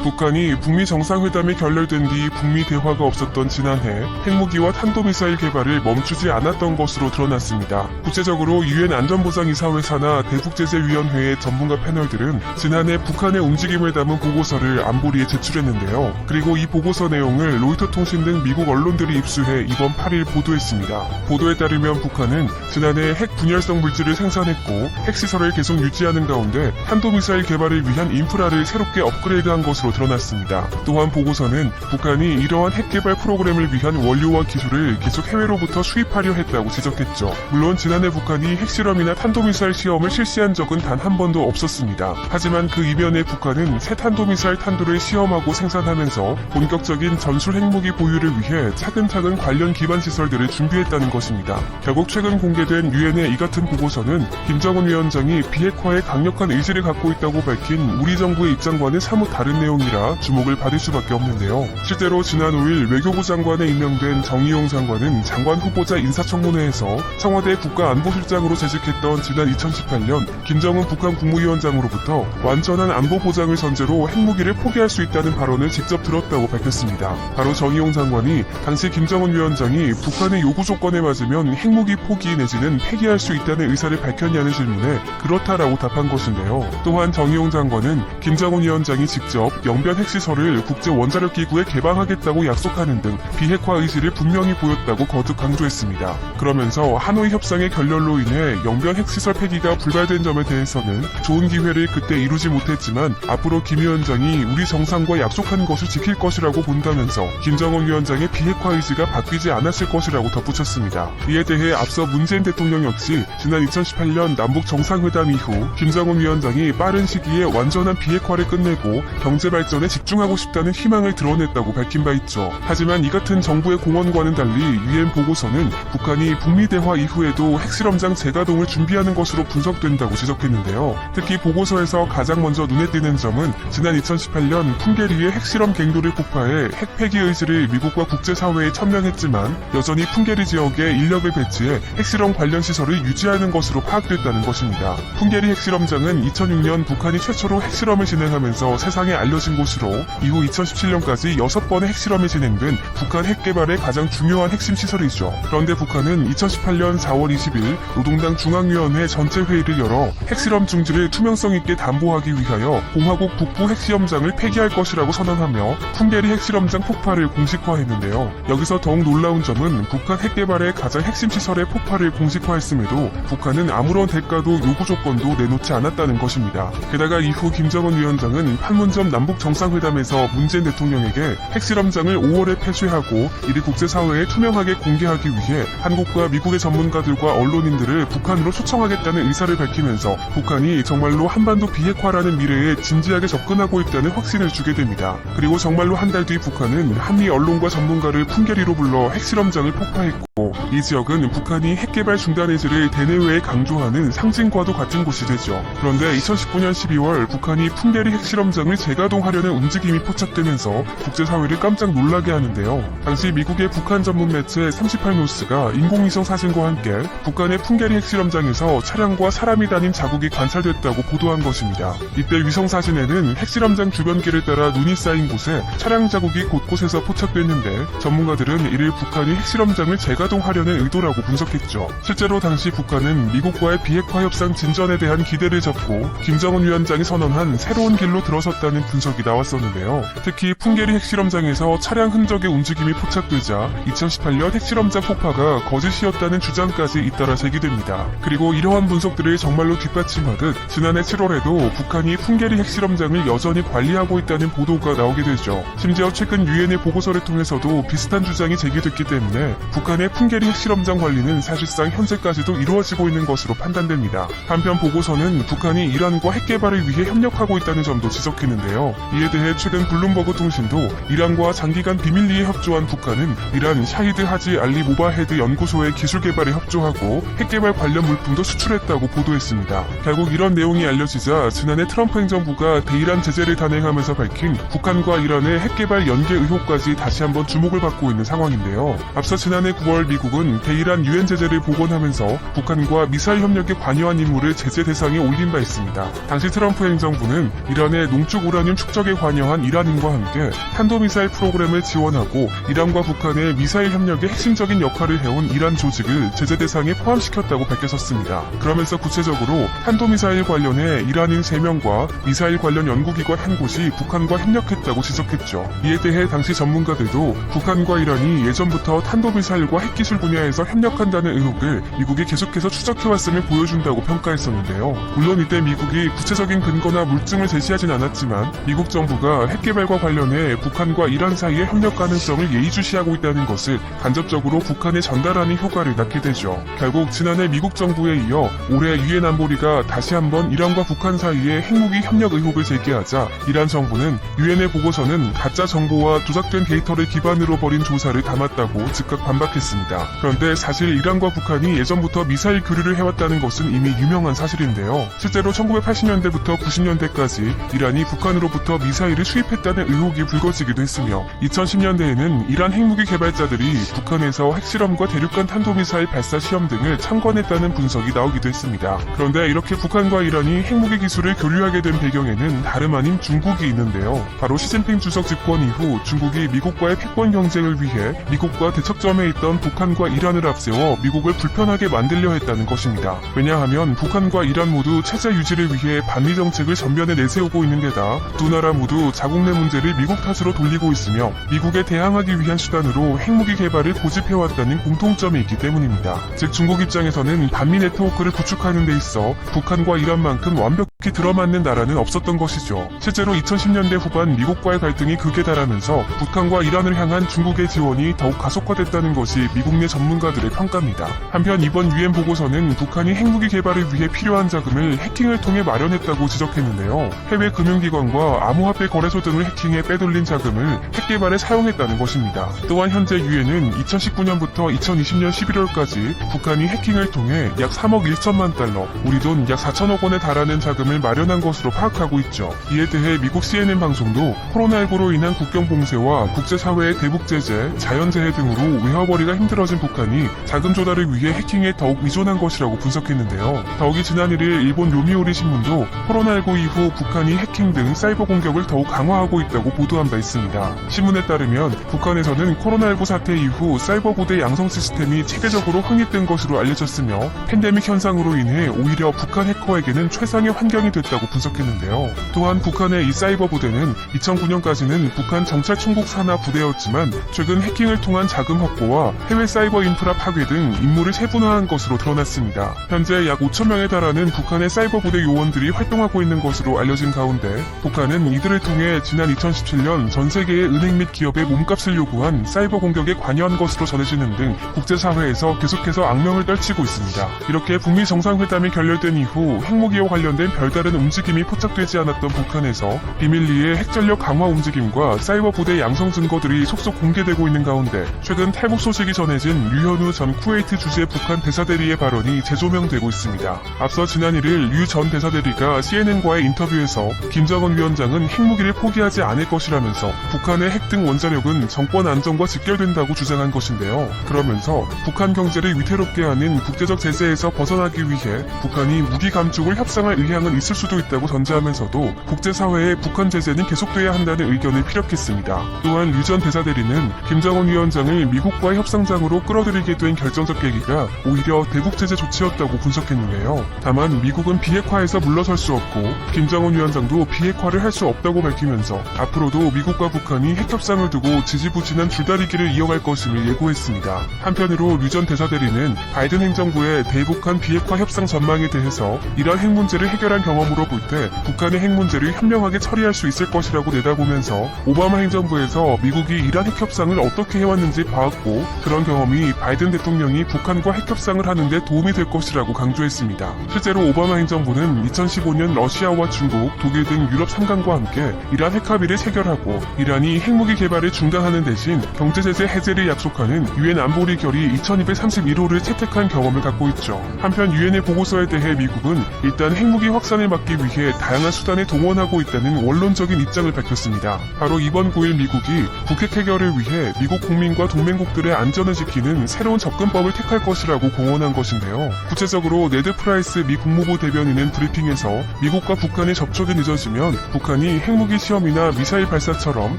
북한이 북미 정상회담이 결렬된 뒤 북미 대화가 없었던 지난해 핵무기와 탄도미사일 개발을 멈추지 않았던 것으로 드러났습니다. 구체적으로 유엔 안전보장이사회 산하 대북제재위원회의 전문가 패널들은 지난해 북한의 움직임을 담은 보고서를 안보리에 제출했는데요. 그리고 이 보고서 내용을 로이터 통신 등 미국 언론들이 입수해 이번 8일 보도했습니다. 보도에 따르면 북한은 지난해 핵 분열성 물질을 생산했고 핵시설을 계속 유지하는 가운데 탄도미사일 개발을 위한 인프라를 새롭게 업그레이드한 것으로 드러났습니다. 또한 보고서는 북한이 이러한 핵개발 프로그램을 위한 원료와 기술을 계속 해외로부터 수입하려 했다고 지적했죠. 물론 지난해 북한이 핵실험이나 탄도미사일 시험을 실시한 적은 단 한 번도 없었습니다. 하지만 그 이면에 북한은 새 탄도미사일 탄두를 시험하고 생산하면서 본격적인 전술 핵무기 보유를 위해 차근차근 관련 기반 시설들을 준비했다는 것입니다. 결국 최근 공개된 유엔의 이 같은 보고서는 김정은 위원장이 비핵화에 강력한 의지를 갖고 있다고 밝힌 우리 정부의 입장과는 사뭇 다른 내용이라 주목을 받을 수밖에 없는데요. 실제로 지난 5일 외교부 장관에 임명된 정의용 장관은 장관 후보자 인사청문회에서 청와대 국가안보실장으로 재직했던 지난 2018년 김정은 북한 국무위원장으로부터 완전한 안보 보장을 전제로 핵무기를 포기할 수 있다는 발언을 직접 들었다고 밝혔습니다. 바로 정의용 장관이 당시 김정은 위원장이 북한의 요구 조건에 맞으면 핵무기 포기 내지는 폐기할 수 있다는 의사를 밝혔냐는 질문에 그렇다라고 답한 것인데요. 또한 정의용 장관은 김정은 위원장이 직접 영변 핵시설을 국제원자력기구에 개방하겠다고 약속하는 등 비핵화 의지를 분명히 보였다고 거듭 강조했습니다. 그러면서 하노이 협상의 결렬로 인해 영변 핵시설 폐기가 불발된 점에 대해서는 좋은 기회를 그때 이루지 못했지만 앞으로 김 위원장이 우리 정상과 약속한 것을 지킬 것이라고 본다면서 김정은 위원장의 비핵화 의지가 바뀌지 않았을 것이라고 덧붙였습니다. 이에 대해 앞서 문재인 대통령 역시 지난 2018년 남북 정상회담 이후 김정은 위원장이 빠른 시기에 완전한 비핵화를 끝내고 경제 발전에 집중하고 싶다는 희망을 드러냈다고 밝힌 바 있죠. 하지만 이 같은 정부의 공언과는 달리 유엔 보고서는 북한이 북미 대화 이후에도 핵실험장 재가동을 준비하는 것으로 분석된다고 지적했는데요. 특히 보고서에서 가장 먼저 눈에 띄는 점은 지난 2018년 풍계리의 핵실험 갱도를 폭파해 핵 폐기 의지를 미국과 국제사회에 천명했지만 여전히 풍계리 지역에 인력을 배치해 핵실험 관련 시설을 유지하는 것으로 파악됐다는 것입니다. 풍계리 핵실험장은 2006년 북한이 최초로 핵실험을 진행하면서 세상에 알려진 곳으로 이후 2017년까지 6번의 핵실험이 진행된 북한 핵개발의 가장 중요한 핵심 시설이죠. 그런데 북한은 2018년 4월 20일 노동당 중앙위원회 전체 회의를 열어 핵실험 중지를 투명성 있게 담보하기 위하여 공화국 북부 핵시험장을 폐기할 것이라고 선언하며 풍계리 핵실험장 폭파를 공식화했는데요. 여기서 더욱 놀라운 점은 북한 핵개발의 가장 핵심 시설의 폭파를 공식화했음에도 북한은 아무런 대가도 요구 조건도 내놓지 않았다는 것입니다. 게다가 이후 김정은 위원장은 판문점 남북 정상회담에서 문재인 대통령에게 핵실험장을 5월에 폐쇄하고 이를 국제사회에 투명하게 공개하기 위해 한국과 미국의 전문가들과 언론인들을 북한으로 초청하겠다는 의사를 밝히면서 북한이 정말로 한반도 비핵화라는 미래에 진지하게 접근하고 있다는 확신을 주게 됩니다. 그리고 정말로 한 달 뒤 북한은 한미 언론과 전문가를 풍계리로 불러 핵실험장을 폭파했고 이 지역은 북한이 핵개발 중단 의지를 대내외에 강조하는 상징과도 같은 곳이 되죠. 그런데 2019년 12월 북한이 풍계리 핵실험장을 재가동하려는 움직임이 포착되면서 국제사회를 깜짝 놀라게 하는데요. 당시 미국의 북한 전문 매체 38노스가 인공위성 사진과 함께 북한의 풍계리 핵실험장에서 차량과 사람이 다닌 자국이 관찰됐다고 보도한 것입니다. 이때 위성 사진에는 핵실험장 주변길을 따라 눈이 쌓인 곳에 차량 자국이 곳곳에서 포착됐는데 전문가들은 이를 북한이 핵실험장을 재가동하려는 의도라고 분석했죠. 실제로 당시 북한은 미국과의 비핵화 협상 진전에 대한 기대를 접고 김정은 위원장이 선언한 새로운 길로 들어섰다는 분석이 나왔었는데요. 특히 풍계리 핵실험장에서 차량 흔적의 움직임이 포착되자 2018년 핵실험장 폭파가 거짓이었다는 주장까지 잇따라 제기됩니다. 그리고 이러한 분석들을 정말로 뒷받침하듯 지난해 7월에도 북한이 풍계리 핵실험장을 여전히 관리하고 있다는 보도가 나오게 되죠. 심지어 최근 유엔의 보고서를 통해서도 비슷한 주장이 제기됐기 때문에 북한의 풍계리 핵실험장 관리는 사실상 현재까지도 이루어지고 있는 것으로 판단됩니다. 한편 보고서는 북한이 이란과 핵개발을 위해 협력하고 있다는 점도 지적했는데요. 이에 대해 최근 블룸버그 통신도 이란과 장기간 비밀리에 협조한 북한은 이란 샤히드 하지 알리 모바헤드 연구소의 기술 개발에 협조하고 핵개발 관련 물품도 수출했다고 보도했습니다. 결국 이런 내용이 알려지자 지난해 트럼프 행정부가 대이란 제재를 단행하면서 밝힌 북한과 이란의 핵개발 연계 의혹까지 다시 한번 주목을 받고 있는 상황인데요. 앞서 지난해 9월 9월 미국은 대이란 유엔 제재를 복원하면서 북한과 미사일 협력에 관여한 인물을 제재 대상에 올린 바 있습니다. 당시 트럼프 행정부는 이란의 농축 우라늄 축적에 관여한 이란인과 함께 탄도미사일 프로그램을 지원하고 이란과 북한의 미사일 협력에 핵심적인 역할을 해온 이란 조직을 제재 대상에 포함시켰다고 밝혔었습니다. 그러면서 구체적으로 탄도미사일 관련해 이란인 3명과 미사일 관련 연구기관 한 곳이 북한과 협력했다고 지적했죠. 이에 대해 당시 전문가들도 북한과 이란이 예전부터 탄도미사일과 핵기술 분야에서 협력한다는 의혹을 미국이 계속해서 추적해왔음을 보여준다고 평가했었는데요. 물론 이때 미국이 구체적인 근거나 물증을 제시하진 않았지만 미국 정부가 핵개발과 관련해 북한과 이란 사이의 협력 가능성을 예의주시하고 있다는 것을 간접적으로 북한에 전달하는 효과를 낳게 되죠. 결국 지난해 미국 정부에 이어 올해 유엔 안보리가 다시 한번 이란과 북한 사이에 핵무기 협력 의혹을 제기하자 이란 정부는 유엔의 보고서는 가짜 정보와 조작된 데이터를 기반으로 벌인 조사를 담았다고 즉각 반박했습니다. 그런데 사실 이란과 북한이 예전부터 미사일 교류를 해왔다는 것은 이미 유명한 사실인데요. 실제로 1980년대부터 90년대까지 이란이 북한으로부터 미사일을 수입했다는 의혹이 불거지기도 했으며 2010년대에는 이란 핵무기 개발자들이 북한에서 핵실험과 대륙간 탄도미사일 발사 시험 등을 참관했다는 분석이 나오기도 했습니다. 그런데 이렇게 북한과 이란이 핵무기 기술을 교류하게 된 배경에는 다름 아닌 중국이 있는데요. 바로 시진핑 주석 집권 이후 중국이 미국과의 패권 경쟁을 위해 미국과 대척점에 있던 북한과 이란을 앞세워 미국을 불편하게 만들려 했다는 것입니다. 왜냐하면 북한과 이란 모두 체제 유지를 위해 반미 정책을 전면에 내세우고 있는 데다 두 나라 모두 자국 내 문제를 미국 탓으로 돌리고 있으며 미국에 대항하기 위한 수단으로 핵무기 개발을 고집해왔다는 공통점이 있기 때문입니다. 즉 중국 입장에서는 반미 네트워크를 구축하는 데 있어 북한과 이란만큼 완벽히 들어맞는 나라는 없었던 것이죠. 실제로 2010년대 후반 미국과의 갈등이 극에 달하면서 북한과 이란을 향한 중국의 지원이 더욱 가속화됐다는 것이 미국 내 전문가들의 평가입니다. 한편 이번 유엔 보고서는 북한이 핵무기 개발을 위해 필요한 자금을 해킹을 통해 마련했다고 지적했는데요. 해외 금융기관과 암호화폐 거래소 등을 해킹해 빼돌린 자금을 핵 개발에 사용했다는 것입니다. 또한 현재 유엔은 2019년부터 2020년 11월까지 북한이 해킹을 통해 약 3억 1천만 달러, 우리 돈 약 4천억 원에 달하는 자금을 마련한 것으로 파악하고 있죠. 이에 대해 미국 CNN 방송도 코로나19로 인한 국경 봉쇄와 국제사회의 대북 제재, 자연재해 등으로 외화벌이가 힘들어진 북한이 자금 조달을 위해 해킹에 더욱 의존한 것이라고 분석했는데요. 더욱이 지난 1일 일본 요미우리 신문도 코로나19 이후 북한이 해킹 등 사이버 공격을 더욱 강화하고 있다고 보도한 바 있습니다. 신문에 따르면 북한에서는 코로나19 사태 이후 사이버 부대 양성 시스템이 체계적으로 확립된 것으로 알려졌으며 팬데믹 현상으로 인해 오히려 북한 해커에게는 최상의 환경이 됐다고 분석했는데요. 또한 북한의 이 사이버 부대는 2009년까지는 북한 정찰총국 산하 부대였지만 최근 해킹을 통한 자금 확보와 해외 사이버 인프라 파괴 등 임무를 세분화한 것으로 드러났습니다. 현재 약 5천명에 달하는 북한의 사이버 부대 요원들이 활동하고 있는 것으로 알려진 가운데 북한은 이들을 통해 지난 2017년 전 세계의 은행 및 기업의 몸값을 요구한 사이버 공격에 관여한 것으로 전해지는 등 국제사회에서 계속해서 악명을 떨치고 있습니다. 이렇게 북미 정상회담이 결렬된 이후 핵무기와 관련된 별다른 움직임이 포착되지 않았던 북한에서 비밀리에 핵전력 강화 움직임과 사이버 부대 양성 증거들이 속속 공개되고 있는 가운데 최근 탈북 소식이 전해진 류현우 전 쿠웨이트 주재 북한 대사대리의 발언이 재조명되고 있습니다. 앞서 지난 1일 류 전 대사대리가 CNN과의 인터뷰에서 김정은 위원장은 핵무기를 포기하지 않을 것이라면서 북한의 핵 등 원자력은 정권 안정과 직결된다고 주장한 것인데요. 그러면서 북한 경제를 위태롭게 하는 국제적 제재에서 벗어나기 위해 북한이 무기 감축을 협상할 의향은 있을 수도 있다고 전제하면서도 국제사회의 북한 제재는 계속돼야 한다는 의견을 피력했습니다. 또한 류 전 대사대리는 김정은 위원장을 미국과의 협상장으로 끌어들이게 된 결정적 계기가 오히려 대북 제재 조치였다고 분석했는데요. 다만 미국은 비핵화에서 물러설 수 없고 김정은 위원장도 비핵화를 할 수 없다고 밝히면서 앞으로도 미국과 북한이 핵협상을 두고 지지부진한 줄다리기를 이어갈 것임을 예고했습니다. 한편으로 류 전 대사대리는 바이든 행정부의 대북한 비핵화 협상 전망에 대해서 이란 핵 문제를 해결한 경험으로 볼 때 북한의 핵 문제를 현명하게 처리할 수 있을 것이라고 내다보면서 오바마 행정부에서 미국이 이란 핵 협상을 어떻게 해왔는지 봐왔고 그런 경험이 바이든 대통령이 북한과 핵 협상을 하는데 도움이 될 것이라고 강조했습니다. 실제로 오바마 행정부는 2015년 러시아와 중국, 독일 등 유럽 3강과 함께 이란 핵 합의를 체결하고 이란이 핵무기 개발을 중단하는 대신 경제제재 해제를 약속하는 유엔 안보리 결의 2231호를 채택한 경험을 갖고 있죠. 한편 유엔의 보고서에 대해 미국은 일단 핵무기 확산을 막기 위해 다양한 수단을 동원하고 있다는 원론적인 입장을 밝혔습니다. 바로 이번 9일 미국이 북핵 해결을 위해 미국 국민과 동맹국들의 안전을 실현시키는 새로운 접근법을 택할 것이라고 공언한 것인데요. 구체적으로 네드 프라이스 미 국무부 대변인은 브리핑에서 미국과 북한의 접촉이 늦어지면 북한이 핵무기 시험이나 미사일 발사처럼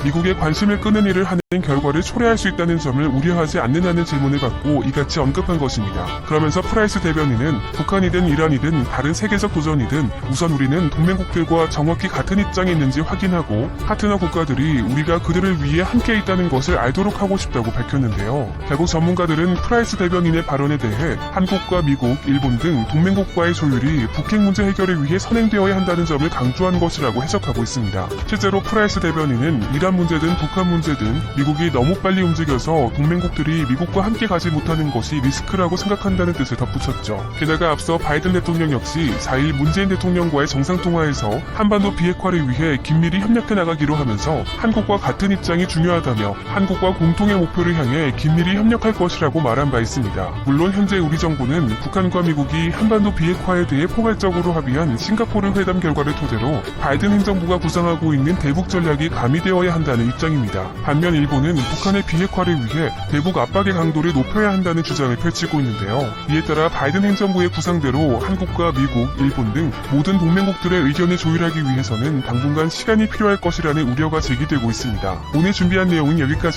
미국의 관심을 끄는 일을 하는 결과를 초래할 수 있다는 점을 우려하지 않느냐는 질문을 받고 이같이 언급한 것입니다. 그러면서 프라이스 대변인은 북한이든 이란이든 다른 세계적 도전이든 우선 우리는 동맹국들과 정확히 같은 입장에 있는지 확인하고 파트너 국가들이 우리가 그들을 위해 함께 있다는 것을 알도록 하고 싶다고 밝혔는데요. 결국 전문가들은 프라이스 대변인의 발언에 대해 한국과 미국, 일본 등 동맹국과의 조율이 북핵 문제 해결을 위해 선행되어야 한다는 점을 강조한 것이라고 해석하고 있습니다. 실제로 프라이스 대변인은 이란 문제든 북한 문제든 미국이 너무 빨리 움직여서 동맹국들이 미국과 함께 가지 못하는 것이 리스크라고 생각한다는 뜻을 덧붙였죠. 게다가 앞서 바이든 대통령 역시 4일 문재인 대통령과의 정상통화에서 한반도 비핵화를 위해 긴밀히 협력해 나가기로 하면서 한국과 같은 입장이 중요하다며 한국과 공통의 목표를 향해 긴밀히 협력할 것이라고 말한 바 있습니다. 물론 현재 우리 정부는 북한과 미국이 한반도 비핵화에 대해 포괄적으로 합의한 싱가포르 회담 결과를 토대로 바이든 행정부가 구상하고 있는 대북 전략이 가미되어야 한다는 입장입니다. 반면 일본은 북한의 비핵화를 위해 대북 압박의 강도를 높여야 한다는 주장을 펼치고 있는데요. 이에 따라 바이든 행정부의 구상대로 한국과 미국, 일본 등 모든 동맹국들의 의견을 조율하기 위해서는 당분간 시간이 필요할 것이라는 우려가 제기되고 있습니다. 오늘 준비한 내용은 여기까지입니다.